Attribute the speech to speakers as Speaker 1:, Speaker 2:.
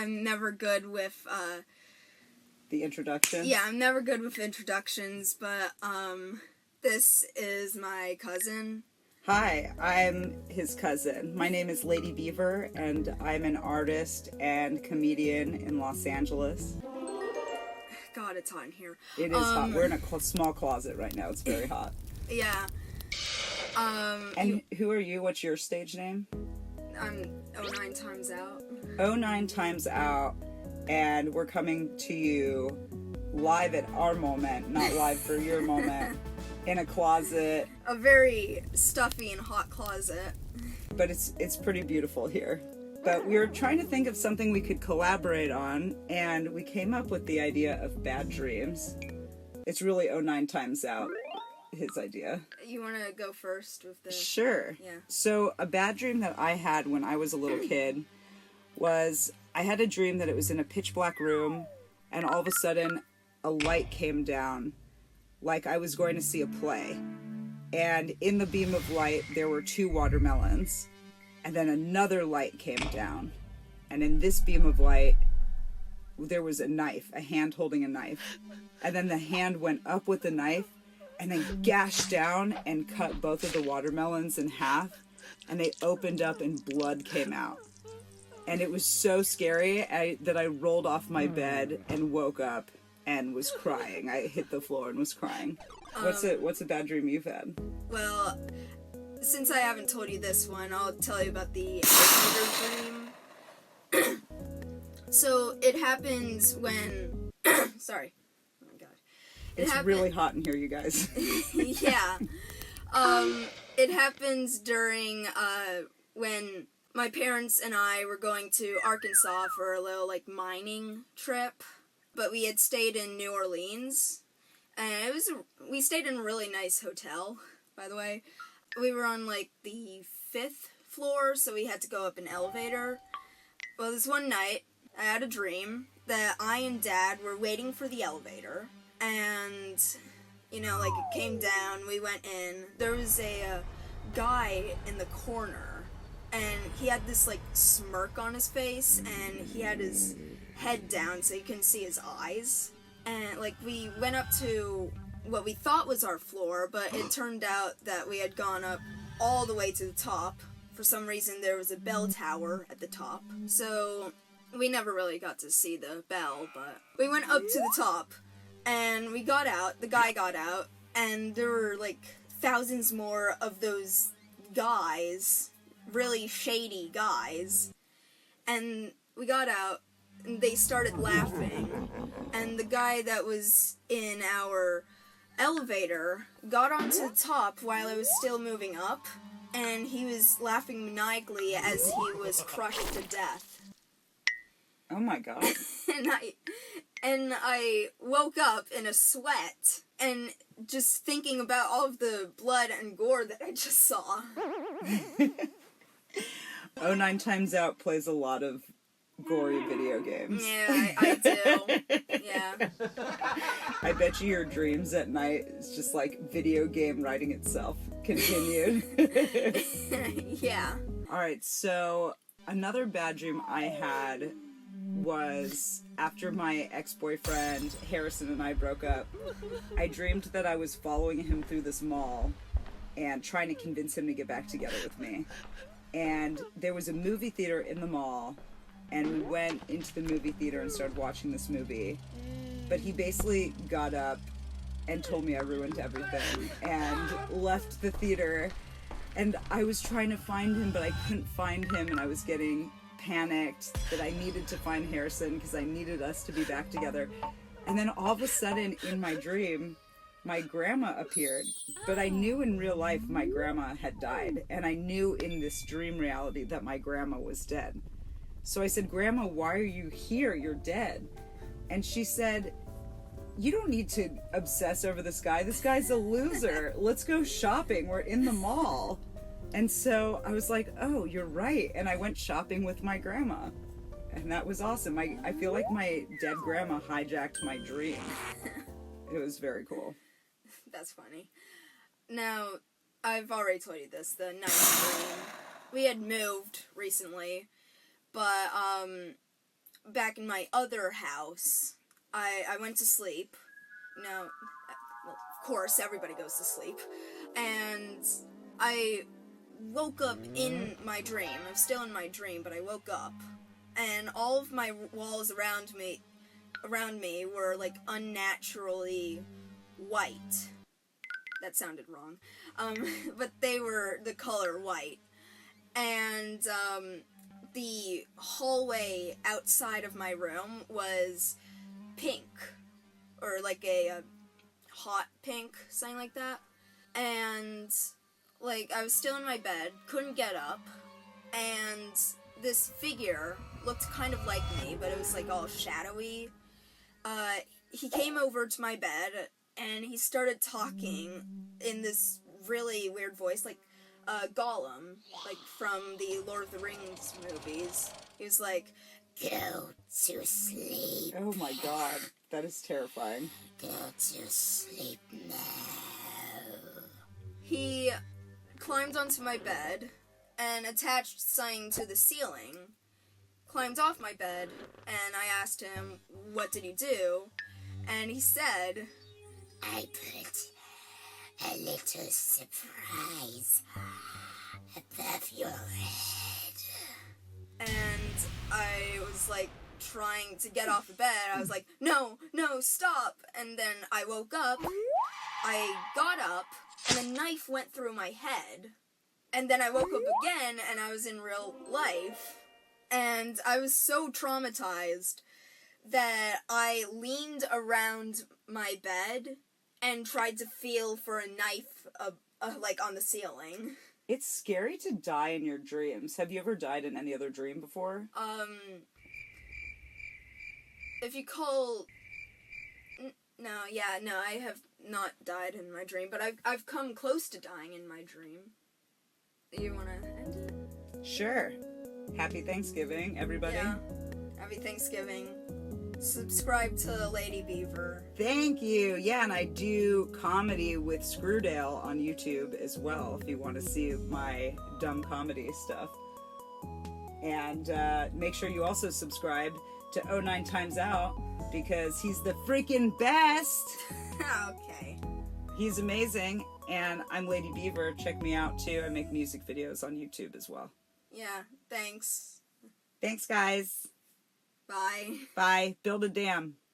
Speaker 1: I'm never good with,
Speaker 2: the introduction?
Speaker 1: Yeah, I'm never good with introductions, but, this is my cousin.
Speaker 2: Hi, I'm his cousin. My name is Lady Beaver, and I'm an artist and comedian in Los Angeles.
Speaker 1: God, it's hot in here.
Speaker 2: It is hot. We're in a small closet right now. It's very hot.
Speaker 1: Yeah.
Speaker 2: And who are you? What's your stage name?
Speaker 1: I'm O9timesout.
Speaker 2: O9timesout, and we're coming to you live at our moment, not live for your moment, in a closet.
Speaker 1: A very stuffy and hot closet.
Speaker 2: But it's pretty beautiful here. But we were trying to think of something we could collaborate on, and we came up with the idea of bad dreams. It's really O9timesout, his idea.
Speaker 1: You want to go first with the...
Speaker 2: Sure.
Speaker 1: Yeah.
Speaker 2: So a bad dream that I had when I was a little kid was I had a dream that it was in a pitch black room, and all of a sudden a light came down like I was going to see a play. And in the beam of light there were 2 watermelons. And then another light came down. And in this beam of light, there was a knife, a hand holding a knife. And then the hand went up with the knife and then gashed down and cut both of the watermelons in half. And they opened up and blood came out. And it was so scary that I rolled off my bed and woke up and was crying. I hit the floor and was crying. What's a bad dream you've had?
Speaker 1: Well... Since I haven't told you this one, I'll tell you about the elevator dream. So, it happens when... Sorry. Oh my god.
Speaker 2: It's really hot in here, you guys.
Speaker 1: Yeah. It happens during, when my parents and I were going to Arkansas for a little, mining trip. But we had stayed in New Orleans. And we stayed in a really nice hotel, by the way. We were on, the 5th floor, so we had to go up an elevator. Well, this one night, I had a dream that I and Dad were waiting for the elevator, and, it came down, we went in. There was a guy in the corner, and he had this, smirk on his face, and he had his head down so you couldn't see his eyes. And, we went up to what we thought was our floor, but it turned out that we had gone up all the way to the top. For some reason, there was a bell tower at the top, so we never really got to see the bell, but we went up to the top, and we got out, the guy got out, and there were, thousands more of those guys, really shady guys, and we got out, and they started laughing, and the guy that was in our elevator got onto the top while it was still moving up, and he was laughing maniacally as he was crushed to death.
Speaker 2: Oh my god.
Speaker 1: and I woke up in a sweat, and just thinking about all of the blood and gore that I just saw.
Speaker 2: O9timesout plays a lot of gory video games.
Speaker 1: Yeah, I do. Yeah.
Speaker 2: I bet you your dreams at night is just video game writing itself continued.
Speaker 1: Yeah.
Speaker 2: Alright, so another bad dream I had was after my ex-boyfriend Harrison and I broke up. I dreamed that I was following him through this mall and trying to convince him to get back together with me. And there was a movie theater in the mall, and we went into the movie theater and started watching this movie. But he basically got up and told me I ruined everything and left the theater. And I was trying to find him, but I couldn't find him, and I was getting panicked that I needed to find Harrison because I needed us to be back together. And then all of a sudden in my dream, my grandma appeared, but I knew in real life my grandma had died, and I knew in this dream reality that my grandma was dead. So I said, "Grandma, why are you here? You're dead." And she said, "You don't need to obsess over this guy. This guy's a loser. Let's go shopping. We're in the mall." And so I was like, "Oh, you're right." And I went shopping with my grandma. And that was awesome. I feel like my dead grandma hijacked my dream. It was very cool.
Speaker 1: That's funny. Now, I've already told you this, the night dream. We had moved recently, but back in my other house, I went to sleep. No, well, of course, everybody goes to sleep. And I woke up in my dream. I'm still in my dream, but I woke up. And all of my walls around me were, like, unnaturally white. That sounded wrong. But they were the color white. And, the hallway outside of my room was pink. Or, like, a hot pink, something like that. And, like, I was still in my bed, couldn't get up, and this figure looked kind of like me, but it was, like, all shadowy. He came over to my bed, and he started talking in this really weird voice, like, Gollum, like, from the Lord of the Rings movies. He was like, "Go to sleep."
Speaker 2: Oh my god, that is terrifying.
Speaker 1: Go to sleep now. He climbed onto my bed and attached something to the ceiling, climbed off my bed, and I asked him, "What did you do?" And he said, "I put a little surprise above your head." And I was like trying to get off the bed. I was like, no, stop. And then I woke up, I got up, and a knife went through my head. And then I woke up again, and I was in real life. And I was so traumatized that I leaned around my bed and tried to feel for a knife, like, on the ceiling.
Speaker 2: It's scary to die in your dreams. Have you ever died in any other dream before?
Speaker 1: If you call... No, I have not died in my dream, but I've come close to dying in my dream. You wanna end it?
Speaker 2: Sure. Happy Thanksgiving, everybody.
Speaker 1: Yeah. Happy Thanksgiving. Subscribe to Lady Beaver.
Speaker 2: Thank you. Yeah, and I do comedy with Screwdale on YouTube as well, if you want to see my dumb comedy stuff. And make sure you also subscribe to O9timesout, because he's the freaking best.
Speaker 1: Okay.
Speaker 2: He's amazing. And I'm Lady Beaver. Check me out, too. I make music videos on YouTube as well.
Speaker 1: Yeah, thanks.
Speaker 2: Thanks, guys.
Speaker 1: Bye.
Speaker 2: Bye. Build a dam.